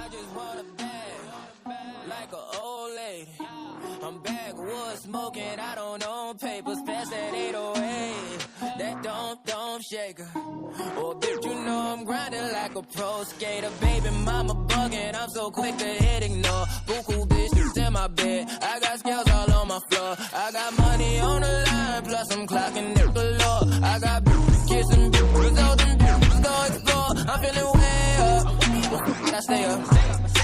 I just want a bag, like an old lady. I'm backwoods smoking, I don't own papers, pass that 808. That don't shake her. Oh, bitch, you know I'm grinding like a pro skater. Baby mama bugging, I'm so quick to hit ignore. Buku bitches in my bed, I got scales all on my floor. I got money on the line, plus I'm clocking it galore. I got bitches kissing bitches, all them bitches go explore. I'm feeling way up, I stay up.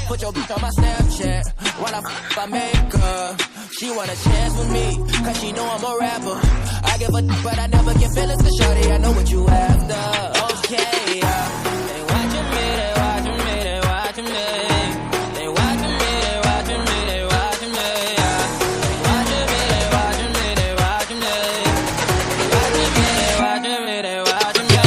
Put your bitch on my Snapchat while I I make her. She want a chance with me, cause she know I'm a rapper. I give a but I never get feelings to shorty, I know what you after. Okay, they watching me, they watching me, they watching me. They watching me, they watching me, they watching me. They watching me, they watching me, they watching me. They watching me, they watching me, they watching me.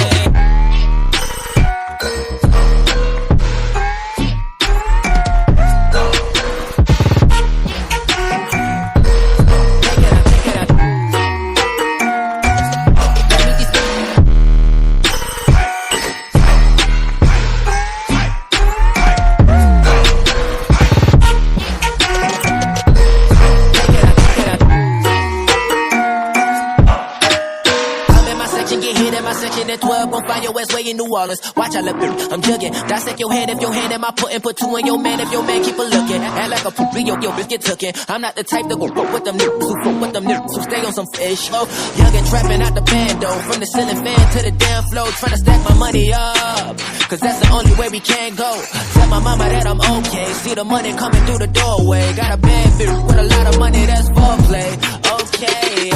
At 12, gon' find your ass way in New Orleans. Watch I look, I'm jugging. Dissect your hand if your hand in my pudding. Put two in your man if your man keep a looking. Act like a poopy, yo, bitch get tookin'. I'm not the type to go fuck with them niggas who fuck with them niggas who stay on some fish. Oh, young and trapping out the bando. From the ceiling fan to the damn floor. Tryna stack my money up, cause that's the only way we can go. Tell my mama that I'm okay. See the money coming through the doorway. Got a bad bitch with a lot of money, that's foreplay. Okay,